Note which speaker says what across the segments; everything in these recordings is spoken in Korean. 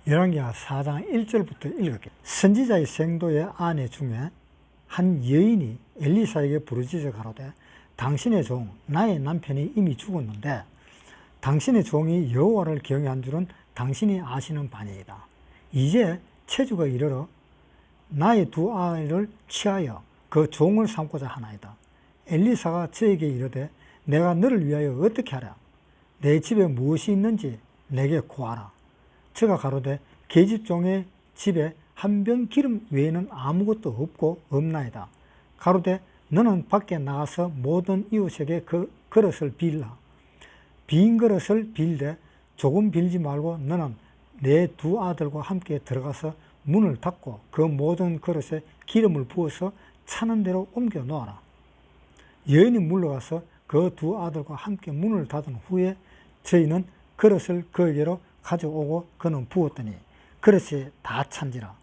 Speaker 1: 열왕기하 4장 1절부터 읽을게요. 선지자의 생도의 아내 중에 한 여인이 엘리사에게 부르짖어 가로되 당신의 종 나의 남편이 이미 죽었는데 당신의 종이 여호와를 경외한 줄은 당신이 아시는 바니이다. 이제 체주가 이르러 나의 두 아이를 취하여 그 종을 삼고자 하나이다. 엘리사가 저에게 이르되 내가 너를 위하여 어떻게 하랴? 내 집에 무엇이 있는지 내게 고하라. 저가 가로되 계집종의 집에 한 병 기름 외에는 아무것도 없고 없나이다. 가로되 너는 밖에 나가서 모든 이웃에게 그 그릇을 빌라. 빈 그릇을 빌되 조금 빌지 말고 너는 내 두 아들과 함께 들어가서 문을 닫고 그 모든 그릇에 기름을 부어서 차는 대로 옮겨 놓아라. 여인이 물러가서 그 두 아들과 함께 문을 닫은 후에 저희는 그릇을 그에게로 가져오고 그는 부었더니 그릇이 다 찬지라.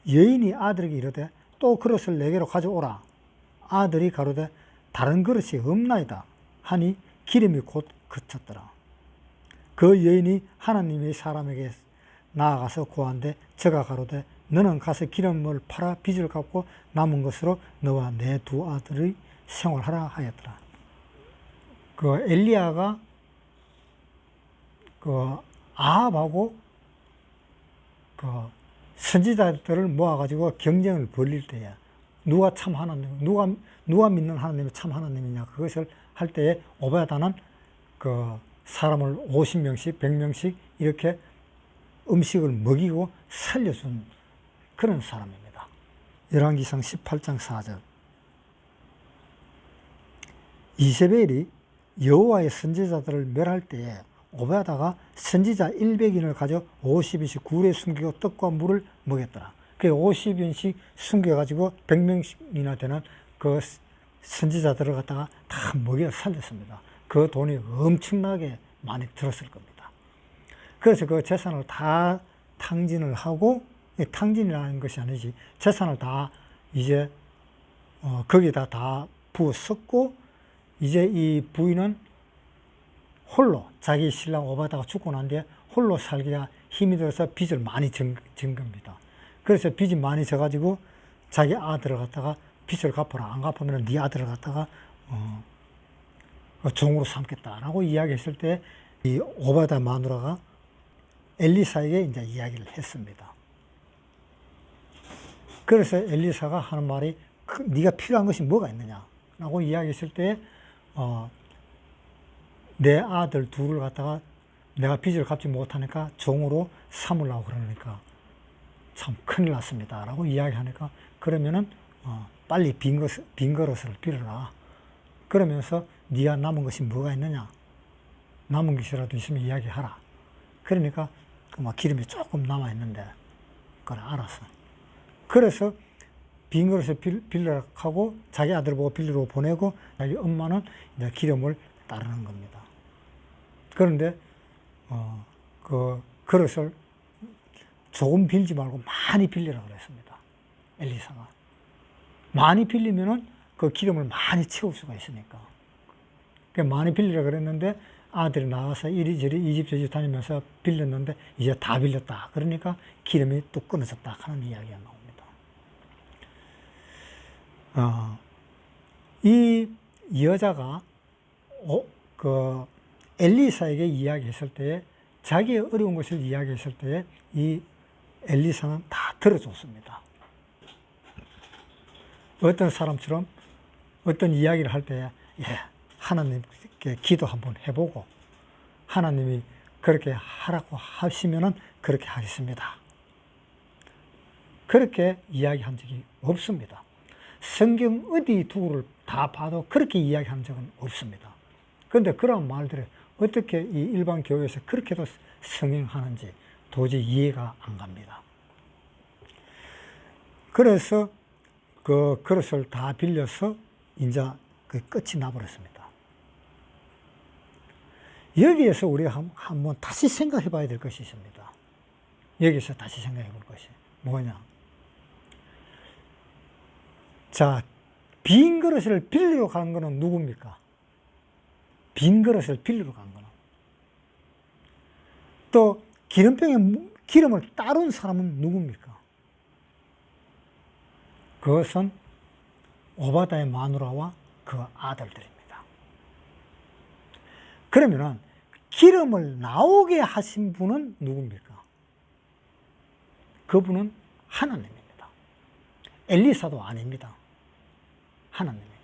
Speaker 1: 여인이 아들에게 이르되 또 그릇을 내게로 가져오라. 아들이 가로되 다른 그릇이 없나이다 하니 기름이 곧 그쳤더라. 그 여인이 하나님의 사람에게 나아가서 고한데 저가 가로되 너는 가서 기름을 팔아 빚을 갚고 남은 것으로 너와 내 두 아들의 생활하라 하였더라. 그 엘리야가 그 아합하고 그 선지자들을 모아가지고 경쟁을 벌릴 때에 누가 참 하나님, 누가 믿는 하나님이 참 하나님이냐 그것을 할 때에 오베야다는 그 사람을 50명씩 100명씩 이렇게 음식을 먹이고 살려준 그런 사람입니다. 열왕기상 18장 4절. 이세벨이 여호와의 선지자들을 멸할 때에 오베야다가 선지자 100인을 가져 50인씩 굴에 숨기고 떡과 물을 먹였더라. 그 50인씩 숨겨가지고 100명이나 되는 그 선지자들을 갖다가 다 먹여 살렸습니다. 그 돈이 엄청나게 많이 들었을 겁니다. 그래서 그 재산을 다 탕진을 하고, 탕진이라는 것이 아니지, 재산을 다 이제 거기다 다 부어 섞고, 이제 이 부인은 홀로 자기 신랑 오바다가 죽고 난 뒤에 홀로 살기가 힘이 들어서 빚을 많이 진 겁니다. 그래서 빚이 많이 져가지고 자기 아들을 갖다가 빚을 갚아라. 안 갚으면 네 아들을 갖다가 종으로 삼겠다라고 이야기했을 때 이 오바다 마누라가 엘리사에게 이제 이야기를 했습니다. 그래서 엘리사가 하는 말이 네가 필요한 것이 뭐가 있느냐라고 이야기했을 때 내 아들 둘을 갖다가 내가 빚을 갚지 못하니까 종으로 삼으려고 그러니까 참 큰일 났습니다 라고 이야기하니까 그러면은 빨리 빈 그릇을 빌어라. 그러면서 네가 남은 것이 뭐가 있느냐, 남은 것이라도 있으면 이야기하라. 그러니까 기름이 조금 남아있는데 그래 알았어. 그래서 빈 그릇을 빌려라 하고 자기 아들 보고 빌리러 보내고 자기 엄마는 이제 기름을 따르는 겁니다. 그런데 그 그릇을 조금 빌지 말고 많이 빌리라 그랬습니다. 엘리사가 많이 빌리면은 그 기름을 많이 채울 수가 있으니까 많이 빌리라 그랬는데 아들이 나와서 이리저리 이 집 저 집 다니면서 빌렸는데 이제 다 빌렸다. 그러니까 기름이 또 끊어졌다 하는 이야기가 나옵니다. 이 여자가 그 엘리사에게 이야기했을 때에 자기의 어려운 것을 이야기했을 때에 이 엘리사는 다 들어줬습니다. 어떤 사람처럼 어떤 이야기를 할 때에 하나님께 기도 한번 해보고 하나님이 그렇게 하라고 하시면은 그렇게 하겠습니다. 그렇게 이야기한 적이 없습니다. 성경 어디 두구를 다 봐도 그렇게 이야기한 적은 없습니다. 그런데 그런 말들을 어떻게 이 일반 교회에서 그렇게도 성행하는지 도저히 이해가 안 갑니다. 그래서 그 그릇을 다 빌려서 이제 그 끝이 나버렸습니다. 여기에서 우리가 한번 다시 생각해 봐야 될 것이 있습니다. 여기서 다시 생각해 볼 것이 뭐냐. 자, 빈 그릇을 빌리러 가는 거는 누굽니까? 빈 그릇을 빌리러 간 거는. 또 기름을 따른 사람은 누굽니까? 그것은 오바다의 마누라와 그 아들들입니다. 그러면은 기름을 나오게 하신 분은 누굽니까? 그분은 하나님입니다. 엘리사도 아닙니다. 하나님입니다.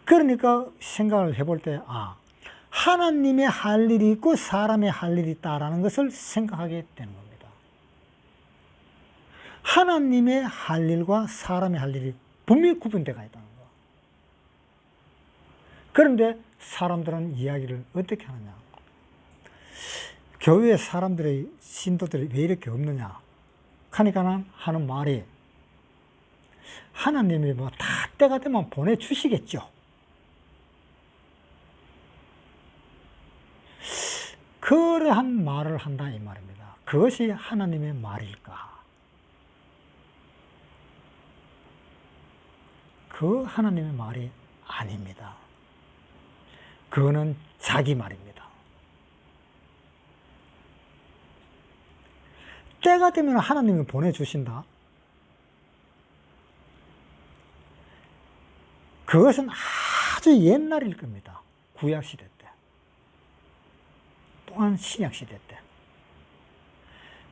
Speaker 1: 그러니까 생각을 해볼 때, 하나님의 할 일이 있고 사람의 할 일이 있다라는 것을 생각하게 되는 겁니다. 하나님의 할 일과 사람의 할 일이 분명히 구분되어 있다는 거. 그런데 사람들은 이야기를 어떻게 하느냐? 교회 사람들의 신도들이 왜 이렇게 없느냐? 하니까 하는 말이, 하나님이 뭐 다 때가 되면 보내주시겠죠. 그러한 말을 한다 이 말입니다. 그것이 하나님의 말일까? 그 하나님의 말이 아닙니다. 그거는 자기 말입니다. 때가 되면 하나님이 보내주신다. 그것은 아주 옛날일 겁니다. 구약시대 때. 또한 신약시대 때.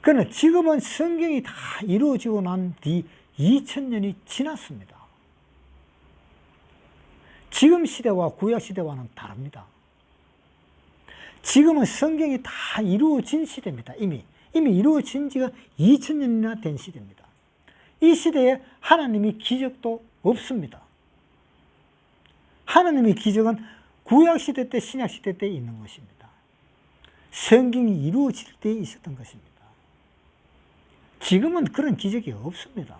Speaker 1: 그러나 지금은 성경이 다 이루어지고 난 뒤 2000년이 지났습니다. 지금 시대와 구약시대와는 다릅니다. 지금은 성경이 다 이루어진 시대입니다. 이미 이루어진 지가 2000년이나 된 시대입니다. 이 시대에 하나님의 기적도 없습니다. 하나님의 기적은 구약시대 때, 신약시대 때 있는 것입니다. 성경이 이루어질 때 있었던 것입니다. 지금은 그런 기적이 없습니다.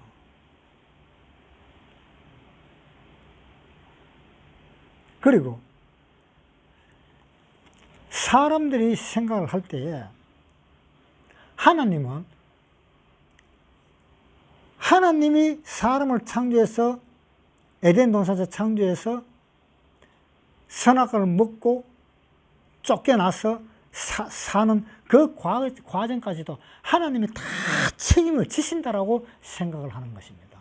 Speaker 1: 그리고 사람들이 생각을 할 때에 하나님이 사람을 창조해서 에덴 동산에서 창조해서 선악과를 먹고 쫓겨나서 사는 그 과정까지도 하나님이 다 책임을 지신다라고 생각을 하는 것입니다.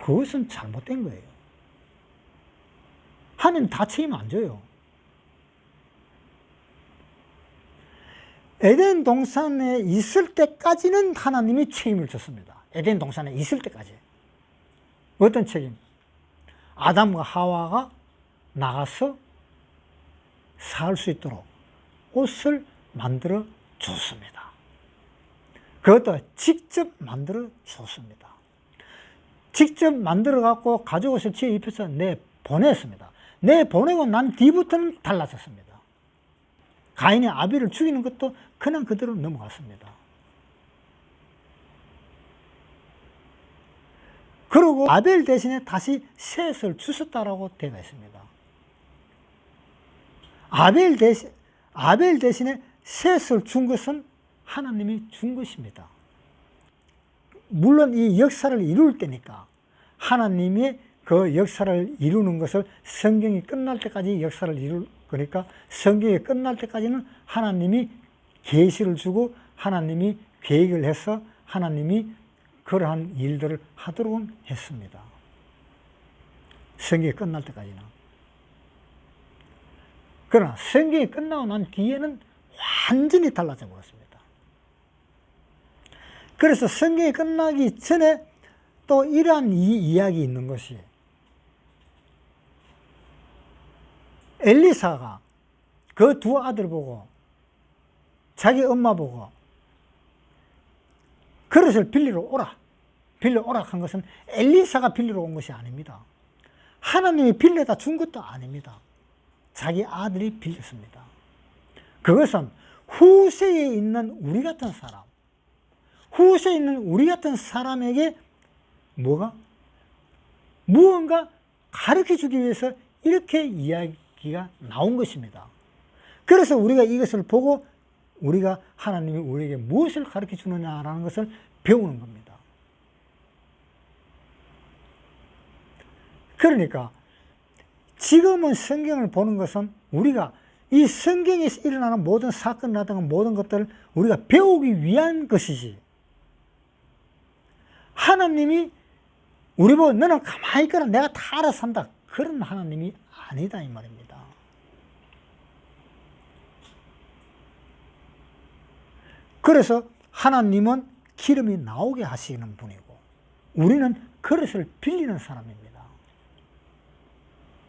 Speaker 1: 그것은 잘못된 거예요. 하나님 다 책임 안 져요. 에덴 동산에 있을 때까지는 하나님이 책임을 졌습니다. 에덴 동산에 있을 때까지. 어떤 책임? 아담과 하와가 나가서 살 수 있도록 옷을 만들어 줬습니다. 그것도 직접 만들어 줬습니다. 직접 만들어 갖고 가죽옷을 지어 입혀서 내보냈습니다. 내보내고 난 뒤부터는 달라졌습니다. 가인이 아벨을 죽이는 것도 그냥 그대로 넘어갔습니다. 그리고 아벨 대신에 다시 셋을 주셨다라고 되어 있습니다. 아벨 대신에 셋을 준 것은 하나님이 준 것입니다. 물론 이 역사를 이룰 때니까 하나님이 그 역사를 이루는 것을 성경이 끝날 때까지 역사를 이룰 거니까 성경이 끝날 때까지는 하나님이 계시를 주고 하나님이 계획을 해서 하나님이 그러한 일들을 하도록 했습니다. 성경이 끝날 때까지는. 그러나 성경이 끝나고 난 뒤에는 완전히 달라져 버렸습니다. 그래서 성경이 끝나기 전에 또 이러한 이야기 있는 것이, 엘리사가 그 두 아들 보고 자기 엄마 보고 그릇을 빌리러 오라 한 것은 엘리사가 빌리러 온 것이 아닙니다. 하나님이 빌려다 준 것도 아닙니다. 자기 아들이 빌렸습니다. 그것은 후세에 있는 우리 같은 사람, 후세에 있는 우리 같은 사람에게 무언가 가르쳐 주기 위해서 이렇게 이야기가 나온 것입니다. 그래서 우리가 이것을 보고 우리가 하나님이 우리에게 무엇을 가르쳐 주느냐라는 것을 배우는 겁니다. 그러니까 지금은 성경을 보는 것은 우리가 이 성경에서 일어나는 모든 사건이라든가 모든 것들을 우리가 배우기 위한 것이지, 하나님이 우리 보고 너는 가만히 있거라 내가 다 알아서 한다, 그런 하나님이 아니다 이 말입니다. 그래서 하나님은 기름이 나오게 하시는 분이고 우리는 그릇을 빌리는 사람입니다.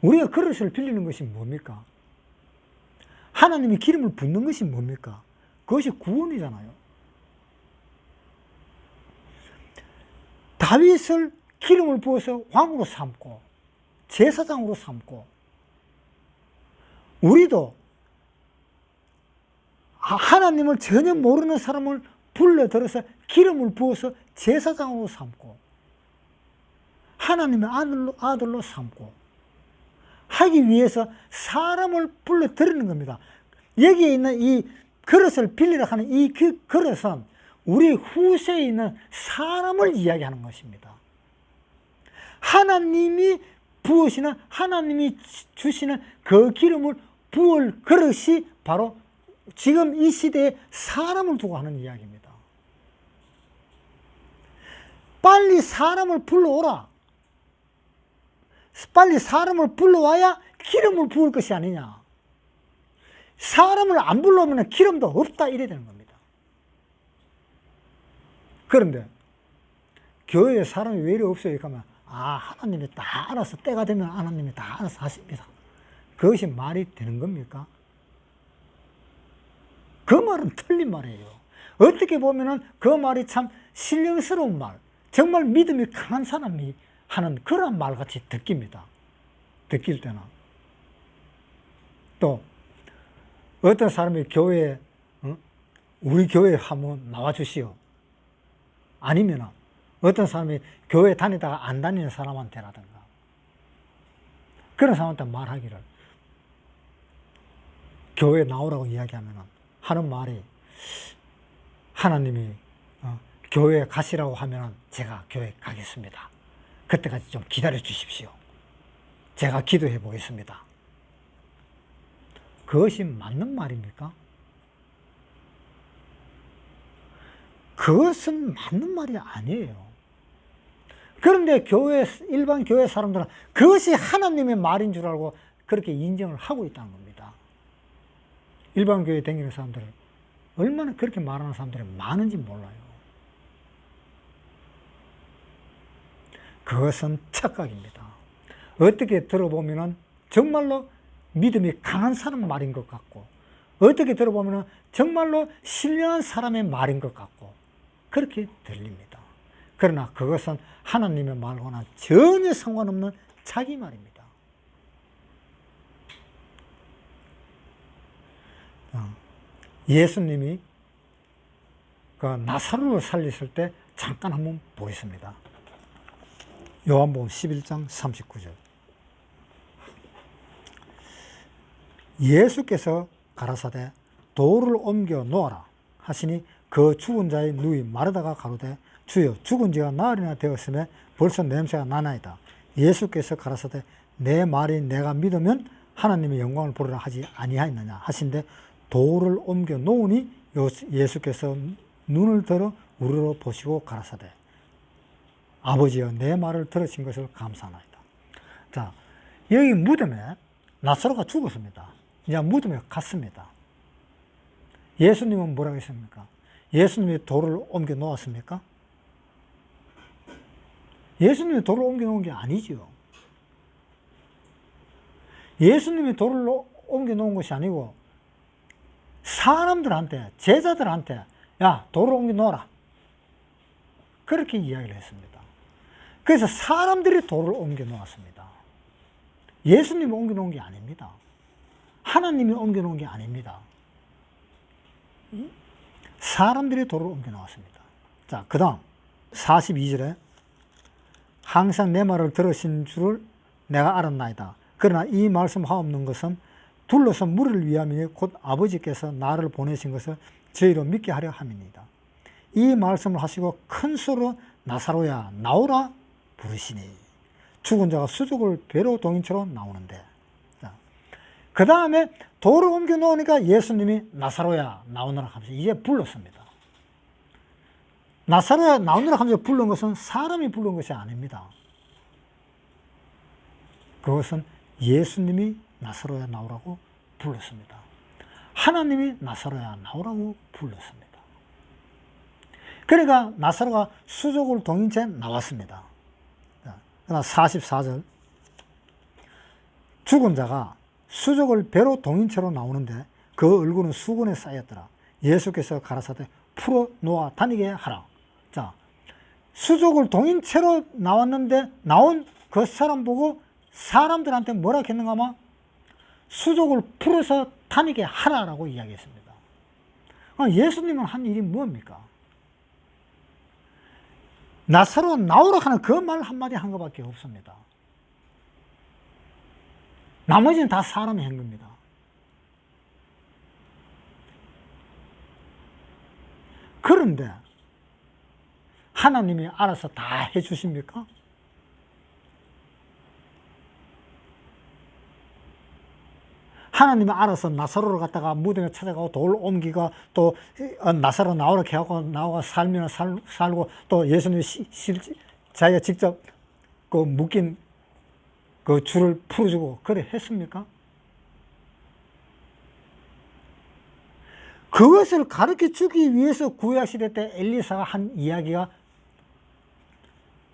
Speaker 1: 우리가 그릇을 빌리는 것이 뭡니까? 하나님이 기름을 붓는 것이 뭡니까? 그것이 구원이잖아요. 다윗을 기름을 부어서 왕으로 삼고 제사장으로 삼고, 우리도 하나님을 전혀 모르는 사람을 불러들여서 기름을 부어서 제사장으로 삼고 하나님의 아들로 삼고 하기 위해서 사람을 불러들이는 겁니다. 여기에 있는 이 그릇을 빌리라 하는 이 그릇은 우리 후세에 있는 사람을 이야기하는 것입니다. 하나님이 부으시는, 하나님이 주시는 그 기름을 부을 그릇이 바로 지금 이 시대에 사람을 두고 하는 이야기입니다. 빨리 사람을 불러오라. 빨리 사람을 불러와야 기름을 부을 것이 아니냐. 사람을 안 불러오면 기름도 없다 이래야 되는 겁니다. 그런데 교회에 사람이 왜 이리 없어요? 그러면 하나님이 다 알아서 때가 되면 하나님이 다 알아서 하십니다. 그것이 말이 되는 겁니까? 그 말은 틀린 말이에요. 어떻게 보면은 그 말이 참 신령스러운 말, 정말 믿음이 강한 사람이 하는 그런 말같이 느낍니다. 느낄 때는. 또 어떤 사람이 교회에 우리 교회에 한번 나와주시오. 아니면 어떤 사람이 교회 다니다가 안 다니는 사람한테라든가 그런 사람한테 말하기를, 교회에 나오라고 이야기하면 하는 말이, 하나님이 교회에 가시라고 하면 제가 교회 가겠습니다. 그때까지 좀 기다려 주십시오. 제가 기도해 보겠습니다. 그것이 맞는 말입니까? 그것은 맞는 말이 아니에요. 그런데 일반 교회 사람들은 그것이 하나님의 말인 줄 알고 그렇게 인정을 하고 있다는 겁니다. 일반 교회에 다니는 사람들은 얼마나 그렇게 말하는 사람들이 많은지 몰라요. 그것은 착각입니다. 어떻게 들어보면 정말로 믿음이 강한 사람 말인 것 같고, 어떻게 들어보면 정말로 신령한 사람의 말인 것 같고 그렇게 들립니다. 그러나 그것은 하나님의 말과는 전혀 상관없는 자기 말입니다. 예수님이 그 나사로를 살리실 때 잠깐 한번 보겠습니다. 요한복음 11장 39절. 예수께서 가라사대 돌을 옮겨 놓아라 하시니 그 죽은 자의 누이 마르다가 가로되 주여 죽은 지가 나흘이나 되었음에 벌써 냄새가 나나이다. 예수께서 가라사대 내 말이 내가 믿으면 하나님의 영광을 보리라 하지 아니하였느냐 하신데 돌을 옮겨 놓으니 예수께서 눈을 들어 우러러 보시고 가라사대 아버지여 내 말을 들으신 것을 감사하나이다. 자, 여기 무덤에 나사로가 죽었습니다. 이제 무덤에 갔습니다. 예수님은 뭐라고 했습니까? 예수님이 돌을 옮겨 놓았습니까? 예수님이 돌을 옮겨 놓은 게 아니죠. 예수님이 돌을 옮겨 놓은 것이 아니고 사람들한테, 제자들한테 야, 돌을 옮겨 놓아라. 그렇게 이야기를 했습니다. 그래서 사람들이 돌을 옮겨 놓았습니다. 예수님이 옮겨 놓은 게 아닙니다. 하나님이 옮겨 놓은 게 아닙니다. 사람들이 돌을 옮겨 놓았습니다. 자, 그 다음 42절에 항상 내 말을 들으신 줄을 내가 알았나이다. 그러나 이 말씀하옵는 것은 둘러서 무리를 위함이니 곧 아버지께서 나를 보내신 것을 저희로 믿게 하려 함입니다. 이 말씀을 하시고 큰 소리로 나사로야 나오라 부르시니 죽은 자가 수족을 배로 동인처럼 나오는데, 자, 그 다음에 돌을 옮겨 놓으니까 예수님이 나사로야 나오너라 하면서 이제 불렀습니다. 나사로야 나오너라 하면서 부른 것은 사람이 부른 것이 아닙니다. 그것은 예수님이 나사로야 나오라고 불렀습니다. 하나님이 나사로야 나오라고 불렀습니다. 그러니까 나사로가 수족을 동인 채 나왔습니다. 그러나 44절 죽은 자가 수족을 배로 동인 채로 나오는데 그 얼굴은 수건에 쌓였더라. 예수께서 가라사대 풀어 놓아 다니게 하라. 자, 수족을 동인 채로 나왔는데 나온 그 사람 보고 사람들한테 뭐라 했는가 하면 수족을 풀어서 다니게 하라라고 이야기했습니다. 예수님은 한 일이 뭡니까? 나사로 나오라 하는 그 말 한마디 한 것밖에 없습니다. 나머지는 다 사람이 한 겁니다. 그런데 하나님이 알아서 다 해주십니까? 하나님이 알아서 나사로를 갖다가 무덤에 찾아가고 돌 옮기고 또 나사로 나오라 해갖고 나와 살면 살고 또 예수님이 자기가 직접 그 묶인 그 줄을 풀어주고 그래 했습니까? 그것을 가르쳐 주기 위해서 구약시대 때 엘리사가 한 이야기가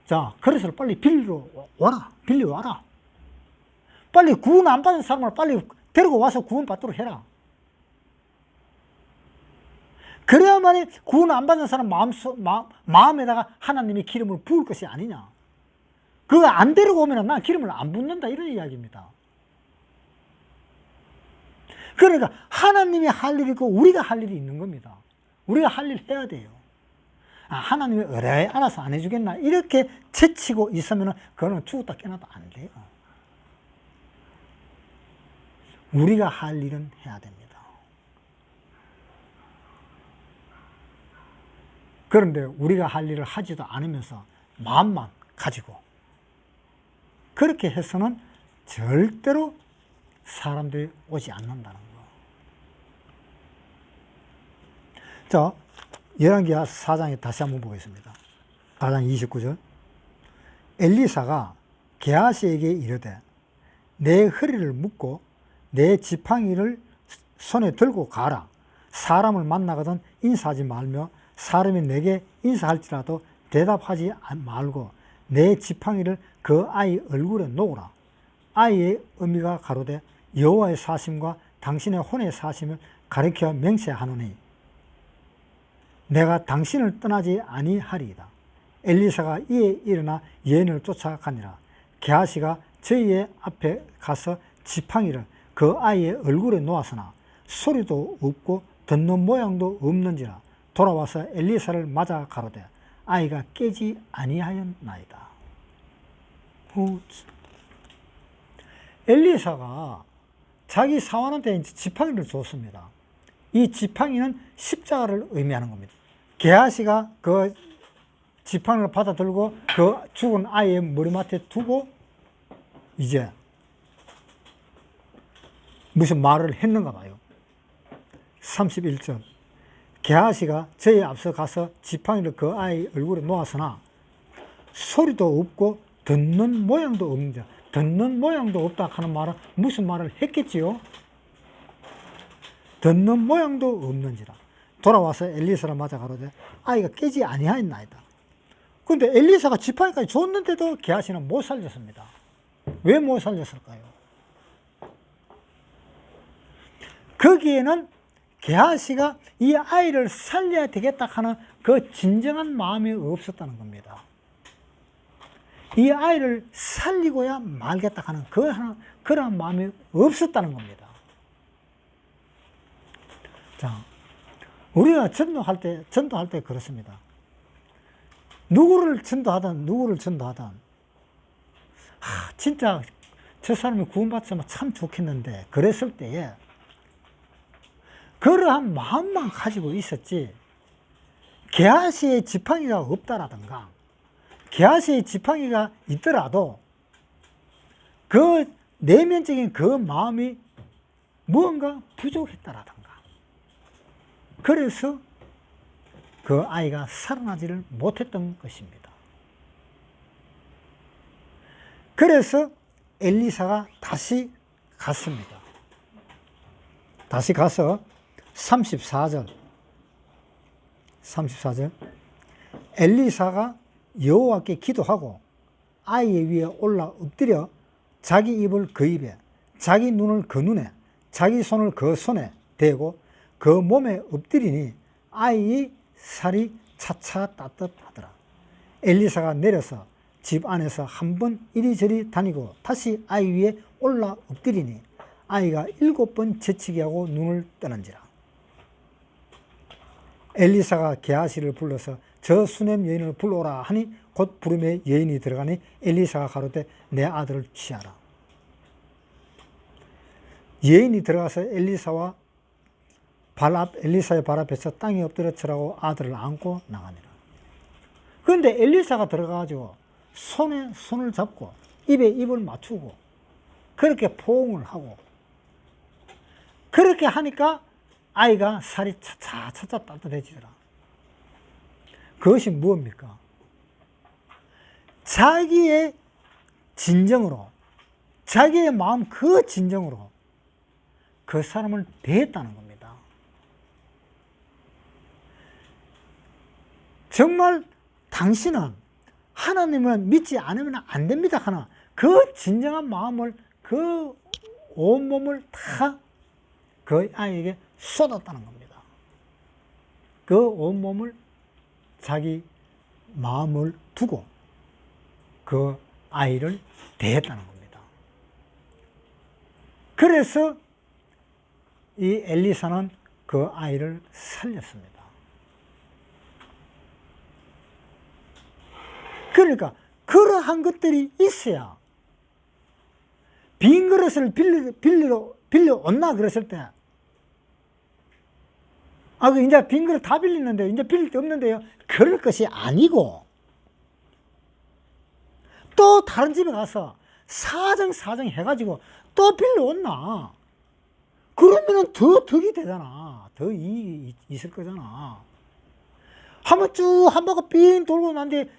Speaker 1: 자, 그릇을 빨리 빌려와라. 빨리 구원 안 받은 사람을 빨리 데리고 와서 구원 받도록 해라. 그래야만이 구원 안 받은 사람 마음에다가 하나님이 기름을 부을 것이 아니냐. 그거 안 데리고 오면 난 기름을 안 붓는다 이런 이야기입니다. 그러니까 하나님이 할 일이 있고 우리가 할 일이 있는 겁니다. 우리가 할 일 해야 돼요. 하나님이 의뢰에 알아서 안 해주겠나 이렇게 채치고 있으면 그거는 죽었다 깨어나도 안 돼요. 우리가 할 일은 해야 됩니다. 그런데 우리가 할 일을 하지도 않으면서 마음만 가지고 그렇게 해서는 절대로 사람들이 오지 않는다는 거. 자, 열왕기하 4장에 다시 한번 보겠습니다. 4장 29절. 엘리사가 게하시에게 이르되 내 허리를 묶고 내 지팡이를 손에 들고 가라. 사람을 만나거든 인사하지 말며 사람이 내게 인사할지라도 대답하지 말고 내 지팡이를 그 아이 얼굴에 놓으라. 아이의 의미가 가로되 여호와의 사심과 당신의 혼의 사심을 가리켜 맹세하노니 내가 당신을 떠나지 아니하리이다. 엘리사가 이에 일어나 여인을 쫓아가니라. 게하시가 저희의 앞에 가서 지팡이를 그 아이의 얼굴에 놓았으나 소리도 없고 듣는 모양도 없는지라 돌아와서 엘리사를 맞아 가로되 아이가 깨지 아니하였나이다. 엘리사가 자기 사환한테 지팡이를 줬습니다. 이 지팡이는 십자가를 의미하는 겁니다. 게하시가 그 지팡이를 받아 들고 그 죽은 아이의 머리맡에 두고 이제 무슨 말을 했는가 봐요. 31절. 게하시가 저희 앞서 가서 지팡이를 그 아이 얼굴에 놓았으나 소리도 없고 듣는 모양도 없는지. 듣는 모양도 없다 하는 말은 무슨 말을 했겠지요? 듣는 모양도 없는지라 돌아와서 엘리사를 맞아 가로되 아이가 깨지 아니하였나이다. 그런데 엘리사가 지팡이까지 줬는데도 게하시는 못 살렸습니다. 왜 못 살렸을까요? 거기에는 게하시가 이 아이를 살려야 되겠다 하는 그 진정한 마음이 없었다는 겁니다. 이 아이를 살리고야 말겠다 하는 그런 마음이 없었다는 겁니다. 자, 우리가 전도할 때 그렇습니다. 누구를 전도하든 진짜 저 사람이 구원받으면 참 좋겠는데 그랬을 때에 그러한 마음만 가지고 있었지 게하시의 지팡이가 없다라든가 게하시의 지팡이가 있더라도 그 내면적인 그 마음이 무언가 부족했다라든가. 그래서 그 아이가 살아나지를 못했던 것입니다. 그래서 엘리사가 다시 갔습니다. 다시 가서 34절 엘리사가 여호와께 기도하고 아이 위에 올라 엎드려 자기 입을 그 입에, 자기 눈을 그 눈에, 자기 손을 그 손에 대고 그 몸에 엎드리니 아이의 살이 차차 따뜻하더라. 엘리사가 내려서 집 안에서 한 번 이리저리 다니고 다시 아이 위에 올라 엎드리니 아이가 7번 재치기 하고 눈을 뜨는지라. 엘리사가 게하시를 불러서 저 수넴 여인을 불러오라 하니 곧 부름에 여인이 들어가니 엘리사가 가로되 내 아들을 취하라. 여인이 들어가서 엘리사의 발 앞에서 땅에 엎드려 절하고 아들을 안고 나가니라. 그런데 엘리사가 들어가가지고 손에 손을 잡고 입에 입을 맞추고 그렇게 포옹을 하고 그렇게 하니까 아이가 살이 차차 따뜻해지더라. 그것이 무엇입니까? 자기의 진정으로, 자기의 마음 그 진정으로 그 사람을 대했다는 겁니다. 정말 당신은 하나님을 믿지 않으면 안 됩니다 하나 그 진정한 마음을 그 온몸을 다 그 아이에게 쏟았다는 겁니다. 그 온몸을 자기 마음을 두고 그 아이를 대했다는 겁니다. 그래서 이 엘리사는 그 아이를 살렸습니다. 그러니까 그러한 것들이 있어야 빈 그릇을 빌려온나 그랬을 때 이제 빈 그릇 다 빌리는데 이제 빌릴 데 없는데요. 그럴 것이 아니고 또 다른 집에 가서 사정 해가지고 또 빌려온나. 그러면은 더 덕이 되잖아. 더 이익이 있을 거잖아. 한번 쭉 한 바퀴 삥 돌고 난 뒤에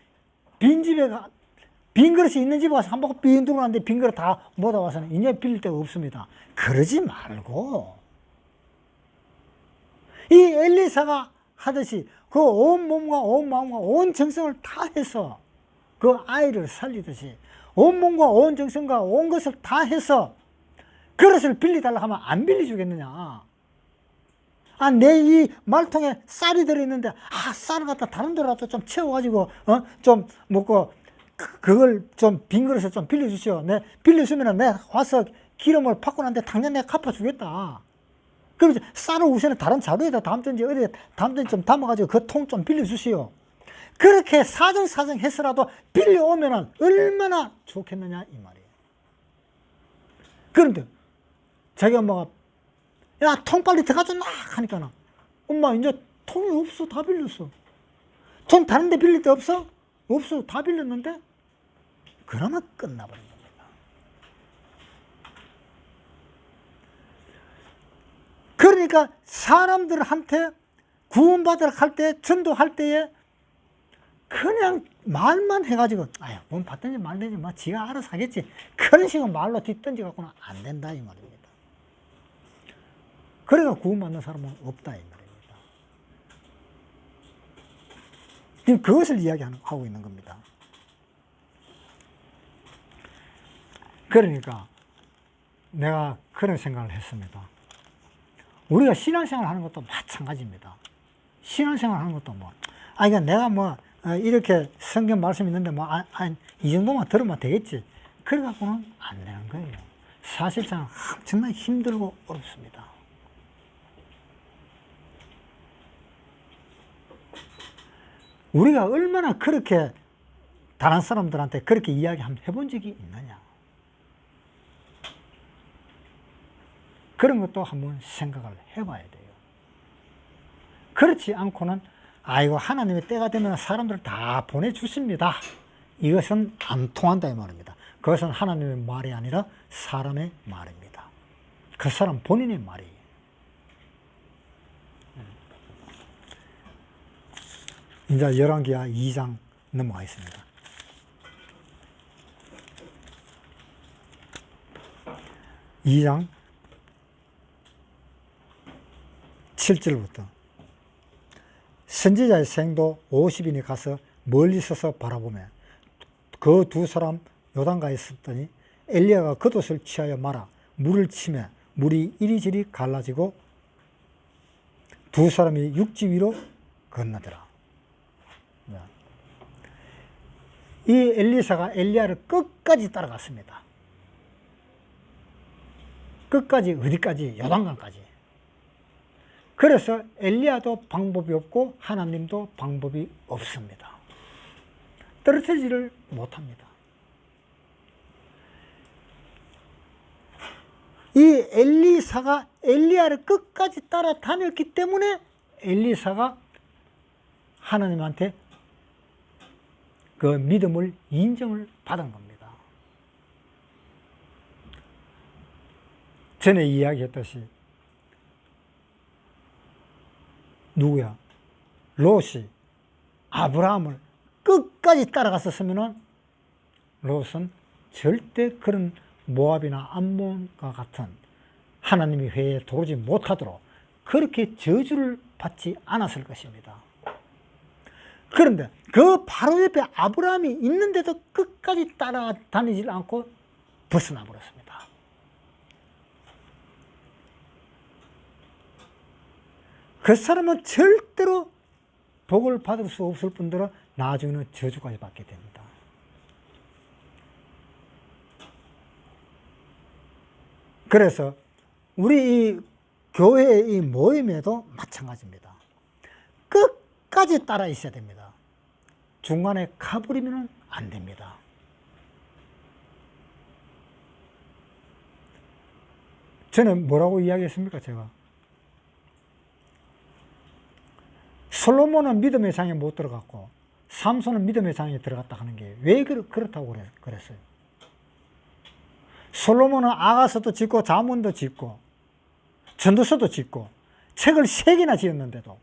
Speaker 1: 빈 그릇이 있는 집에 가서 한 바퀴 삥 돌고 난 뒤에 빈 그릇 다 모아 와서는 이제 빌릴 데가 없습니다. 그러지 말고 이 엘리사가 하듯이 그 온 몸과 온 마음과 온 정성을 다 해서 그 아이를 살리듯이 온 몸과 온 정성과 온 것을 다 해서 그릇을 빌려달라 하면 안 빌려주겠느냐. 내 이 말통에 쌀이 들어있는데 쌀을 갖다 다른 데라도 좀 채워가지고 좀 먹고 그걸 좀 빈 그릇을 좀 빌려주시오. 내 빌려주면 내가 와서 기름을 받고 난데 당장 내가 갚아주겠다. 그래서 쌀을 우선은 다른 자루에다 담든지 어디에 담든지 좀 담아가지고 그 통 좀 빌려주시오. 그렇게 사정 해서라도 빌려오면은 얼마나 좋겠느냐 이 말이에요. 그런데 자기 엄마가 야, 통 빨리 들어가줘 나 하니까는 엄마 이제 통이 없어. 다 빌렸어. 통 다른 데 빌릴 데 없어? 없어. 다 빌렸는데? 그러면 끝나버린 겁니다. 그러니까 사람들한테 구원받으러 갈 때, 전도할 때에 그냥 말만 해가지고 아유 구원 받든지 말든지 뭐 지가 알아서 하겠지. 그런 식으로 말로 뒤던져갖고는 안 된다 이 말입니다. 그래가 구원받는 사람은 없다 이 말입니다. 지금 그것을 이야기하고 있는 겁니다. 그러니까 내가 그런 생각을 했습니다. 우리가 신앙생활 하는 것도 마찬가지입니다. 신앙생활 하는 것도 그러니까 내가 이렇게 성경 말씀 있는데 이 정도만 들으면 되겠지. 그래갖고는 안 되는 거예요. 사실상 엄청나게 힘들고 어렵습니다. 우리가 얼마나 그렇게 다른 사람들한테 그렇게 이야기 한번 해본 적이 있느냐. 그런 것도 한번 생각을 해봐야 돼요. 그렇지 않고는 아이고 하나님의 때가 되면 사람들을 다 보내주십니다. 이것은 안 통한다 이 말입니다. 그것은 하나님의 말이 아니라 사람의 말입니다. 그 사람 본인의 말이. 이제 열왕기하 2장 넘어가겠습니다. 2장 7절부터 선지자의 생도 50인이 가서 멀리 서서 바라보며 그 두 사람 요단가에 섰더니 엘리야가 겉옷을 취하여 말아 물을 치매 물이 이리저리 갈라지고 두 사람이 육지 위로 건너더라. 이 엘리사가 엘리야를 끝까지 따라갔습니다. 끝까지 어디까지? 요단강까지. 그래서 엘리야도 방법이 없고 하나님도 방법이 없습니다. 떨어뜨리지를 못합니다. 이 엘리사가 엘리야를 끝까지 따라다녔기 때문에 엘리사가 하나님한테 그 믿음을 인정을 받은 겁니다. 전에 이야기했듯이 누구야? 롯이 아브라함을 끝까지 따라갔었으면 롯은 절대 그런 모압이나 암몬과 같은 하나님의 회에 들어오지 못하도록 그렇게 저주를 받지 않았을 것입니다. 그런데 그 바로 옆에 아브라함이 있는데도 끝까지 따라다니지 않고 벗어나 버렸습니다. 그 사람은 절대로 복을 받을 수 없을 뿐더러 나중에는 저주까지 받게 됩니다. 그래서 우리 이 교회의 이 모임에도 마찬가지입니다. 끝까지 따라 있어야 됩니다. 중간에 가버리면 안 됩니다. 저는 뭐라고 이야기했습니까? 제가 솔로몬은 믿음의 장에 못 들어갔고 삼손은 믿음의 장에 들어갔다 하는 게 왜 그렇다고 그랬어요? 솔로몬은 아가서도 짓고 자문도 짓고 전도서도 짓고 책을 3개나 지었는데도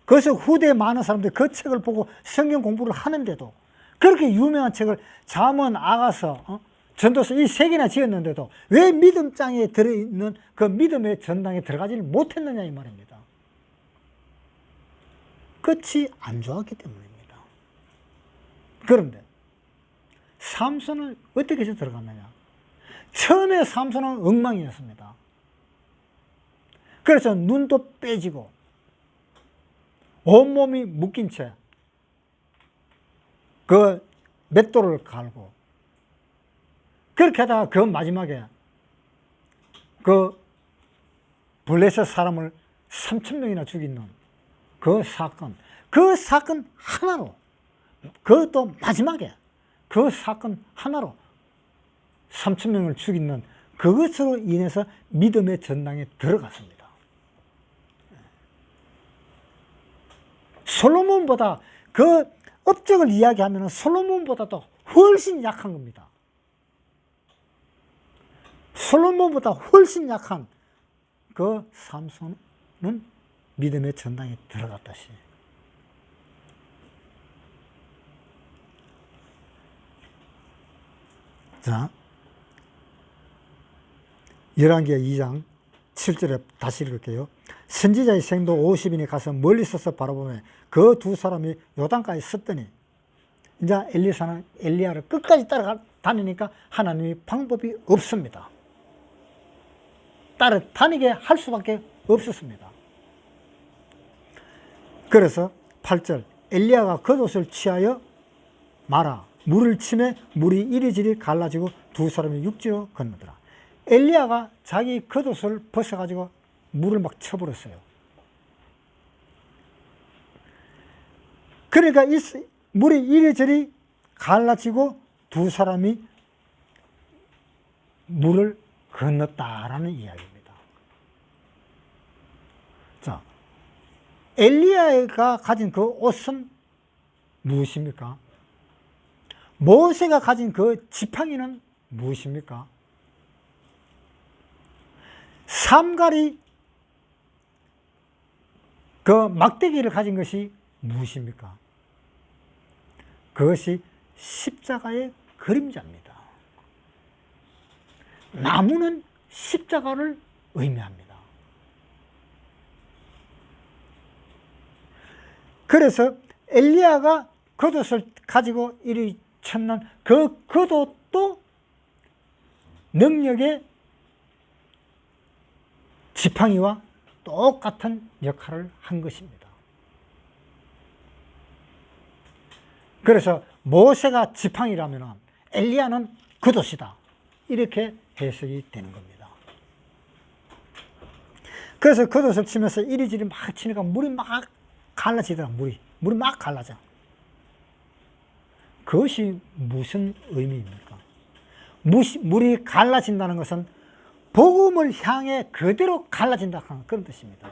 Speaker 1: 그래서 후대에 많은 사람들이 그 책을 보고 성경 공부를 하는데도 그렇게 유명한 책을 자문, 아가서, 전도서 이 3개나 지었는데도 왜 믿음장에 들어있는 그 믿음의 전당에 들어가지를 못했느냐 이 말입니다. 끝이 안 좋았기 때문입니다. 그런데 삼손은 어떻게 해서 들어갔느냐? 처음에 삼손은 엉망이었습니다. 그래서 눈도 빼지고 온몸이 묶인 채 그 맷돌을 갈고 그렇게 하다가 그 마지막에 그 블레셋 사람을 3,000명이나 죽이는 그 사건 하나로, 그것도 마지막에 그 사건 하나로 3,000명을 죽이는 그것으로 인해서 믿음의 전당에 들어갔습니다. 솔로몬보다 그 업적을 이야기하면 솔로몬보다도 훨씬 약한 겁니다. 솔로몬보다 훨씬 약한 그 삼손은 믿음의 전당에 들어갔다시. 자, 열왕기하 2장 7절에 다시 읽을게요. 선지자의 생도 50인이 가서 멀리 서서 바라보며 그 두 사람이 요단가에 섰더니, 이제 엘리사는 엘리야를 끝까지 따라다니니까 하나님이 방법이 없습니다. 따라다니게 할 수밖에 없었습니다. 그래서 8절, 엘리야가 겉옷을 취하여 말아 물을 치매 물이 이리저리 갈라지고 두 사람이 육지로 건너더라. 엘리야가 자기 겉옷을 벗어가지고 물을 막 쳐버렸어요. 그러니까 이 물이 이리저리 갈라지고 두 사람이 물을 건넜다라는 이야기입니다. 자, 엘리야가 가진 그 옷은 무엇입니까? 모세가 가진 그 지팡이는 무엇입니까? 삼갈이 그 막대기를 가진 것이 무엇입니까? 그것이 십자가의 그림자입니다. 나무는 십자가를 의미합니다. 그래서 엘리야가 겉옷을 가지고 이리 쳤는 그 겉옷도 능력의 지팡이와 똑같은 역할을 한 것입니다. 그래서 모세가 지팡이라면 엘리야는 겉옷이다, 이렇게 해석이 되는 겁니다. 그래서 겉옷을 치면서 이리저리 막 치니까 물이 막 갈라지더라. 물이 막 갈라져. 그것이 무슨 의미입니까? 물이 갈라진다는 것은 복음을 향해 그대로 갈라진다 하는 그런 뜻입니다.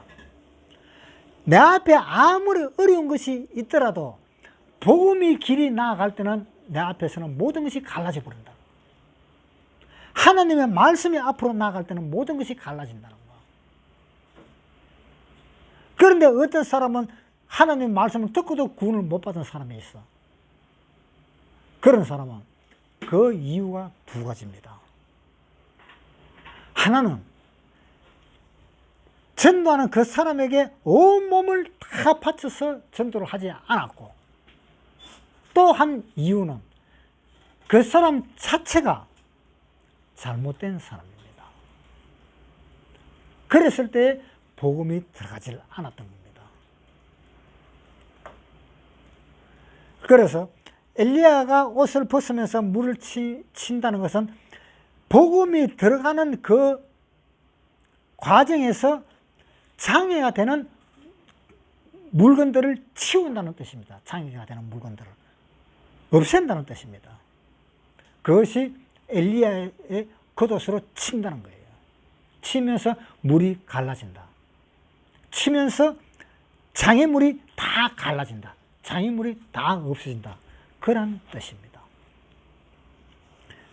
Speaker 1: 내 앞에 아무리 어려운 것이 있더라도 복음의 길이 나아갈 때는 내 앞에서는 모든 것이 갈라져 버린다. 하나님의 말씀이 앞으로 나아갈 때는 모든 것이 갈라진다는 거야. 그런데 어떤 사람은 하나님의 말씀을 듣고도 구원을 못 받은 사람이 있어. 그런 사람은 그 이유가 두 가지입니다. 하나는 전도하는 그 사람에게 온몸을 다 바쳐서 전도를 하지 않았고, 또 한 이유는 그 사람 자체가 잘못된 사람입니다. 그랬을 때 복음이 들어가지 않았던 겁니다. 그래서 엘리야가 옷을 벗으면서 물을 친다는 것은 복음이 들어가는 그 과정에서 장애가 되는 물건들을 치운다는 뜻입니다. 장애가 되는 물건들을 없앤다는 뜻입니다. 그것이 엘리야의 겉옷으로 친다는 거예요. 치면서 물이 갈라진다. 치면서 장애물이 다 갈라진다. 장애물이 다 없어진다. 그런 뜻입니다.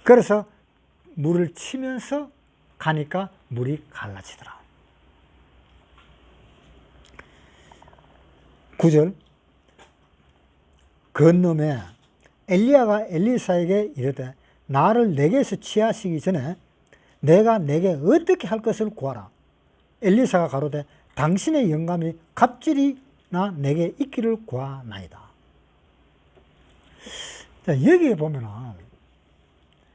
Speaker 1: 그래서 물을 치면서 가니까 물이 갈라지더라. 9절, 건너매 엘리야가 엘리사에게 이르되 나를 내게서 취하시기 전에 내가 내게 어떻게 할 것을 구하라. 엘리사가 가로되 당신의 영감이 갑질이나 내게 있기를 구하나이다. 자, 여기에 보면은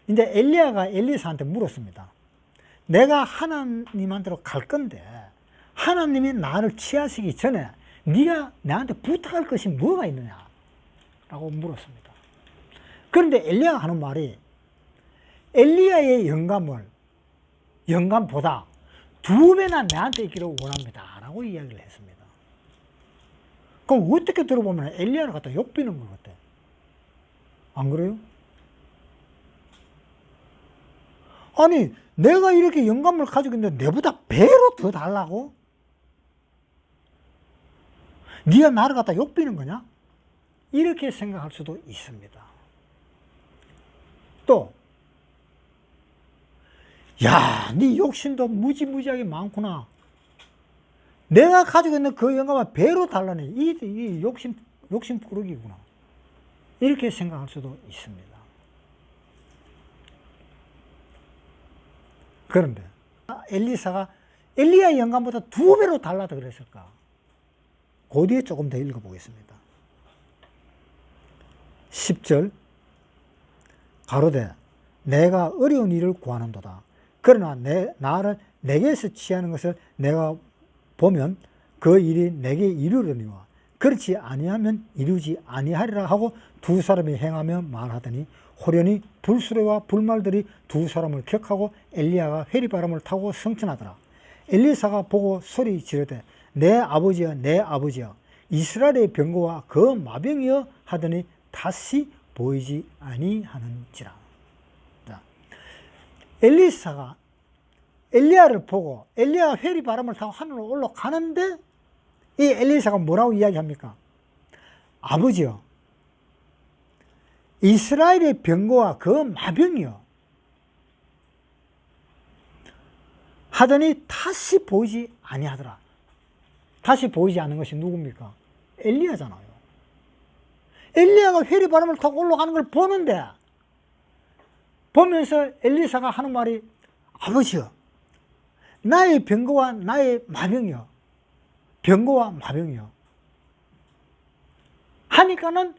Speaker 1: 이제 엘리야가 엘리사한테 물었습니다. 내가 하나님한테로 갈 건데 하나님이 나를 취하시기 전에 네가 나한테 부탁할 것이 뭐가 있느냐 라고 물었습니다. 그런데 엘리야가 하는 말이 엘리야의 영감보다 2배나 내한테 있기를 원합니다 라고 이야기를 했습니다. 그럼 어떻게 들어보면 엘리야를 갖다 욕비는 것 같아. 안 그래요? 아니 내가 이렇게 영감을 가지고 있는데 내보다 배로 더 달라고? 네가 나를 갖다 욕비는 거냐? 이렇게 생각할 수도 있습니다. 또 야, 네 욕심도 무지무지하게 많구나. 내가 가지고 있는 그 영감은 배로 달라네. 이 욕심 부르기구나. 이렇게 생각할 수도 있습니다. 그런데 엘리사가 엘리야의 영감보다 2배로 달라도 그랬을까? 그 뒤에 조금 더 읽어보겠습니다. 10절, 가로되 내가 어려운 일을 구하는도다. 그러나 나를 내게서 취하는 것을 내가 보면 그 일이 내게 이르려니와 그렇지 아니하면 이루지 아니하리라 하고 2사람이 행하며 말하더니 호련히 불수레와 불말들이 2사람을 격하고 엘리야가 회리바람을 타고 성천하더라. 엘리사가 보고 소리 지르되 내 아버지여 내 아버지여 이스라엘의 병거와 그 마병이여 하더니 다시 보이지 아니하는지라. 엘리사가 엘리야를 보고 엘리야가 회리바람을 타고 하늘로 올라가는데 이 엘리사가 뭐라고 이야기합니까? 아버지여 이스라엘의 병거와 그 마병이여 하더니 다시 보이지 아니하더라. 다시 보이지 않는 것이 누굽니까? 엘리야잖아요. 엘리야가 회리바람을 타고 올라가는 걸 보는데, 보면서 엘리사가 하는 말이, 아버지여, 나의 병거와 나의 마병이여, 병거와 마병이여 하니까는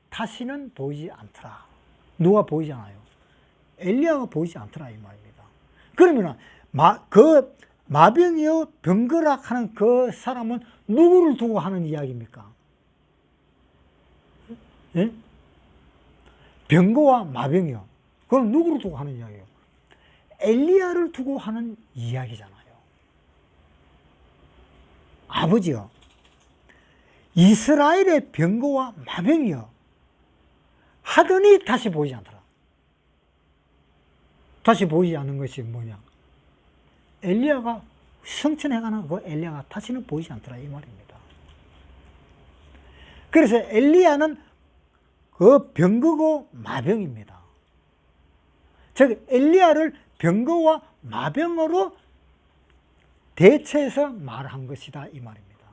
Speaker 1: 다시는 보이지 않더라. 누가 보이지 않아요? 엘리야가 보이지 않더라 이 말입니다. 그러면 그 마병이여 병거라 하는 그 사람은 누구를 두고 하는 이야기입니까? 예? 병거와 마병이요. 그건 누구를 두고 하는 이야기예요? 엘리야를 두고 하는 이야기잖아요. 아버지요, 이스라엘의 병거와 마병이요 하더니 다시 보이지 않더라. 다시 보이지 않는 것이 뭐냐? 엘리야가 성천해가는 그 엘리야가 다시는 보이지 않더라 이 말입니다. 그래서 엘리야는 그 병거고 마병입니다. 즉 엘리야를 병거와 마병으로 대체해서 말한 것이다 이 말입니다.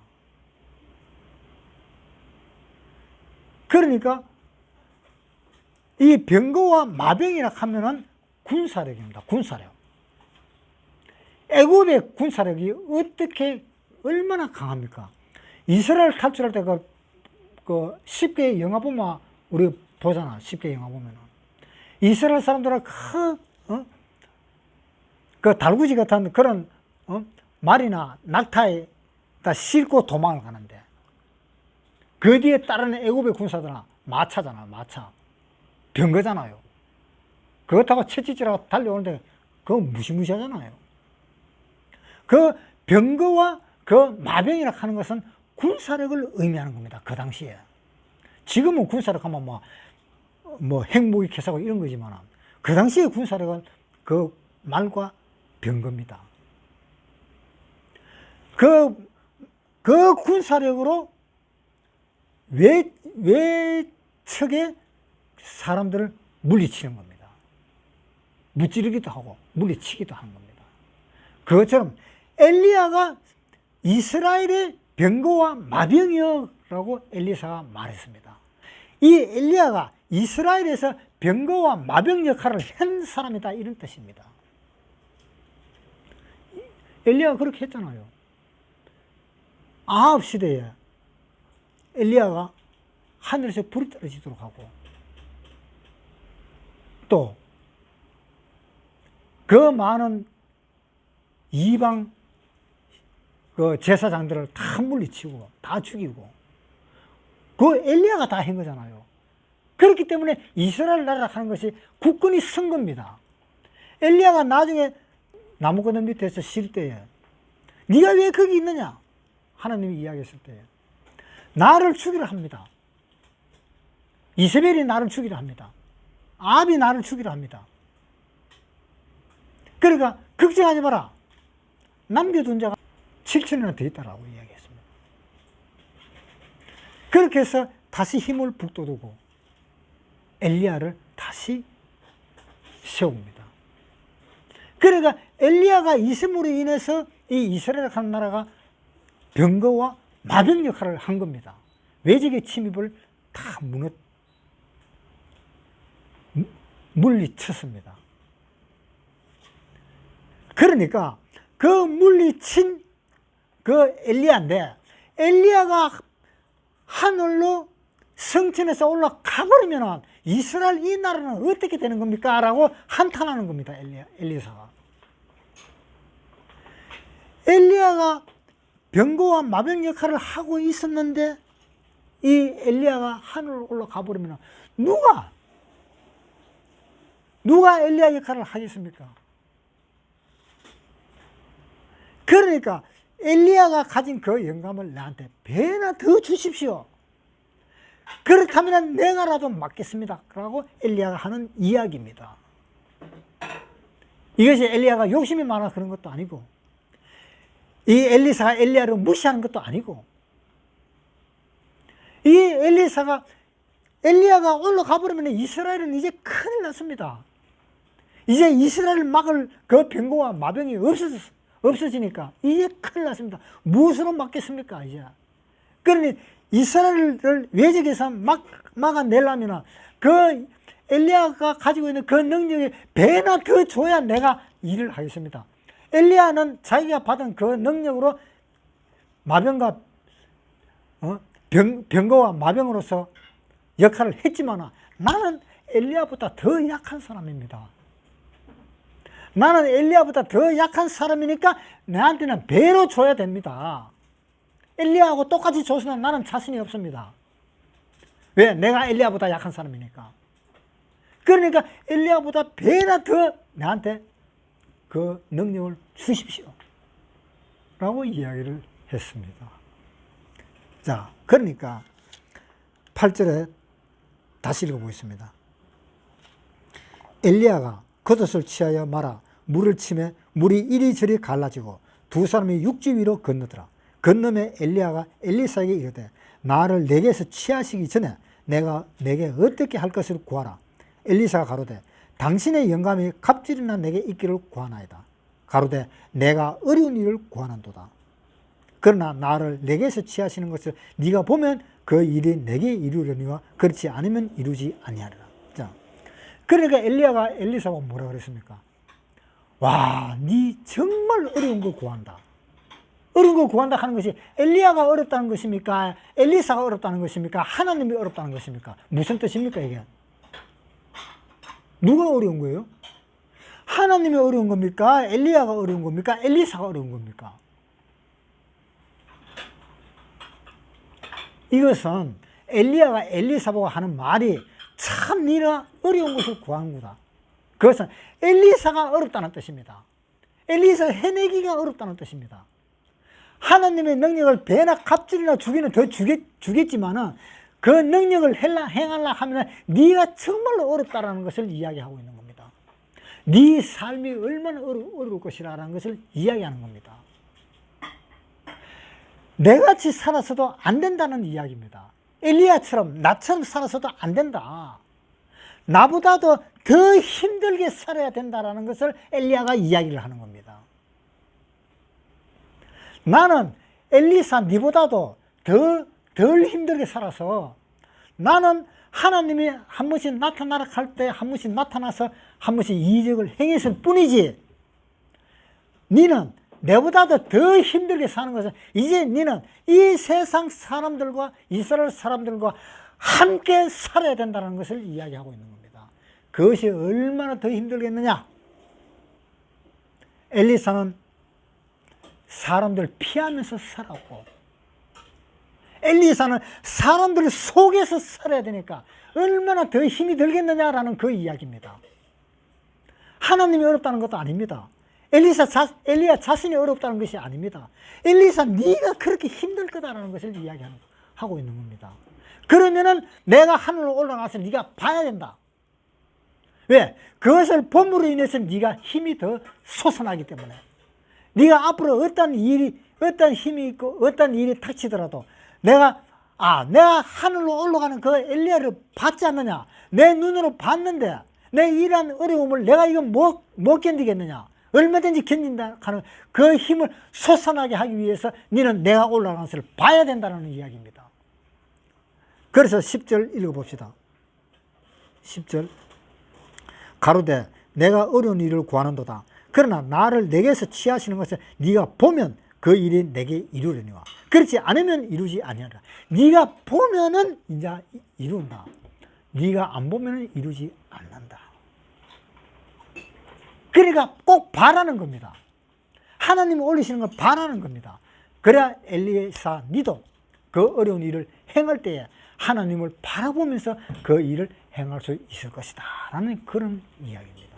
Speaker 1: 그러니까 이 병거와 마병이라 하면은 군사력입니다. 군사력. 애굽의 군사력이 얼마나 강합니까? 이스라엘 탈출할 때 그 10개의 영화 보면 우리 보잖아. 10개 영화 보면은 이스라엘 사람들은 그 달구지 같은 그런 말이나 낙타에 다 싣고 도망을 가는데, 그 뒤에 따르는 애굽의 군사들은 마차잖아. 마차 병거잖아요. 그거 타고 채찍질하고 달려오는데 그거 무시무시하잖아요. 그 병거와 그 마병이라 하는 것은 군사력을 의미하는 겁니다. 그 당시에. 지금은 군사력 하면 뭐 핵무기 개사고 이런 거지만, 그 당시에 군사력은 그 말과 병거입니다. 그 군사력으로 외측의 사람들을 물리치는 겁니다. 무찌르기도 하고 물리치기도 하는 겁니다. 그것처럼 엘리야가 이스라엘의 병거와 마병이여라고 엘리사가 말했습니다. 이 엘리야가 이스라엘에서 병거와 마병 역할을 한 사람이다 이런 뜻입니다. 엘리야가 그렇게 했잖아요. 아합 시대에 엘리야가 하늘에서 불이 떨어지도록 하고, 또 그 많은 이방 그 제사장들을 다 물리치고 다 죽이고, 그 엘리야가 다 한 거잖아요. 그렇기 때문에 이스라엘 나라라 하는 것이 국군이 선 겁니다. 엘리야가 나중에 나무그늘 밑에서 쉴 때에 네가 왜 거기 있느냐 하나님이 이야기했을 때에 나를 죽이려 합니다. 이세벨이 나를 죽이려 합니다. 아합이 나를 죽이려 합니다. 그러니까 걱정하지 마라. 남겨둔 자가 7천이나 더 있다라고 이야기했습니다. 그렇게 해서 다시 힘을 북돋우고 엘리야를 다시 세웁니다. 그러니까 엘리야가 있음으로 인해서 이 이스라엘 한 나라가 병거와 마병 역할을 한 겁니다. 외적의 침입을 다 물리쳤습니다. 그러니까 그 물리친 그 엘리야인데, 엘리야가 하늘로 성천에서 올라가 버리면 이스라엘 이 나라는 어떻게 되는 겁니까? 라고 한탄하는 겁니다. 엘리사가. 엘리야가 병거와 마병 역할을 하고 있었는데 이 엘리야가 하늘로 올라가 버리면 누가 엘리야 역할을 하겠습니까? 그러니까 엘리야가 가진 그 영감을 나한테 배나 더 주십시오. 그렇다면 내가라도 맡겠습니다. 라고 엘리야가 하는 이야기입니다. 이것이 엘리야가 욕심이 많아 그런 것도 아니고, 이 엘리사가 엘리야를 무시하는 것도 아니고, 이 엘리야가 올라가 버리면 이스라엘은 이제 큰일 났습니다. 이제 이스라엘을 막을 그 병거와 마병이 없어지니까 이제 큰일 났습니다. 무엇으로 막겠습니까 이제. 그러니 이스라엘을 외적에서 막아내려면 그 엘리야가 가지고 있는 그 능력이 배나 더 줘야 내가 일을 하겠습니다. 엘리야는 자기가 받은 그 능력으로 마병과 병거와 마병으로서 역할을 했지만 나는 엘리야보다 더 약한 사람입니다. 나는 엘리야보다 더 약한 사람이니까 내한테는 배로 줘야 됩니다. 엘리야하고 똑같이 줘서는 나는 자신이 없습니다. 왜? 내가 엘리야보다 약한 사람이니까. 그러니까 엘리야보다 배나 더 나한테 그 능력을 주십시오 라고 이야기를 했습니다. 자, 그러니까 8절에 다시 읽어보겠습니다. 엘리야가 겉옷을 취하여 말아 물을 치매 물이 이리저리 갈라지고 두 사람이 육지 위로 건너더라. 건너매 엘리야가 엘리사에게 이르되 나를 내게서 취하시기 전에 내가 내게 어떻게 할 것을 구하라. 엘리사가 가로되 당신의 영감이 갑질이나 내게 있기를 구하나이다. 가로되 내가 어려운 일을 구하는도다. 그러나 나를 내게서 취하시는 것을 네가 보면 그 일이 내게 이루려니와 그렇지 않으면 이루지 아니하리라. 자, 그러니까 엘리야가 엘리사가 뭐라 그랬습니까? 와, 네 정말 어려운 거 구한다. 어려운 거 구한다 하는 것이 엘리야가 어렵다는 것입니까? 엘리사가 어렵다는 것입니까? 하나님이 어렵다는 것입니까? 무슨 뜻입니까 이게? 누가 어려운 거예요? 하나님이 어려운 겁니까? 엘리야가 어려운 겁니까? 엘리사가 어려운 겁니까? 이것은 엘리야가 엘리사보고 하는 말이 참 네가 어려운 것을 구하는 거다. 그것은 엘리사가 어렵다는 뜻입니다. 엘리사 해내기가 어렵다는 뜻입니다. 하나님의 능력을 배나 갑질이나 주기는 더 주겠지만은 그 능력을 행하려 하면 네가 정말로 어렵다라는 것을 이야기하고 있는 겁니다. 네 삶이 얼마나 어려울 것이라는 것을 이야기하는 겁니다. 내같이 살아서도 안 된다는 이야기입니다. 엘리야처럼 나처럼 살아서도 안 된다. 나보다도 더 힘들게 살아야 된다는 것을 엘리야가 이야기를 하는 겁니다. 나는 엘리사 니보다도 덜 힘들게 살아서 나는 하나님이 한 번씩 나타나라 할 때 한 번씩 나타나서 한 번씩 이적을 행했을 뿐이지 니는 내보다도 더 힘들게 사는 것은 이제 니는 이 세상 사람들과 이스라엘 사람들과 함께 살아야 된다는 것을 이야기하고 있는 겁니다. 그것이 얼마나 더 힘들겠느냐? 엘리사는 사람들 피하면서 살았고 엘리사는 사람들 속에서 살아야 되니까 얼마나 더 힘이 들겠느냐라는 그 이야기입니다. 하나님이 어렵다는 것도 아닙니다. 엘리야 자신이 어렵다는 것이 아닙니다. 엘리사 네가 그렇게 힘들 거다라는 것을 이야기하고 있는 겁니다. 그러면은 내가 하늘로 올라가서 네가 봐야 된다. 왜? 그것을 봄으로 인해서 네가 힘이 더 솟아나기 때문에 네가 앞으로 어떤 힘이 있고 어떤 일이 닥치더라도 내가 하늘로 올라가는 그 엘리야를 봤지 않느냐? 내 눈으로 봤는데 내 이러한 어려움을 내가 이거 못 견디겠느냐? 얼마든지 견딘다 하는 그 힘을 솟아나게 하기 위해서 너는 내가 올라가는 것을 봐야 된다는 이야기입니다. 그래서 10절 읽어봅시다. 10절 가로되 내가 어려운 일을 구하는도다. 그러나 나를 내게서 취하시는 것을 네가 보면 그 일이 내게 이루려니와 그렇지 않으면 이루지 아니하리라. 네가 보면은 이제 이룬다. 네가 안 보면은 이루지 않는다. 그러니까 꼭 바라는 겁니다. 하나님이 올리시는 걸 바라는 겁니다. 그래야 엘리사 니도 그 어려운 일을 행할 때에 하나님을 바라보면서 그 일을 행할 수 있을 것이다 라는 그런 이야기입니다.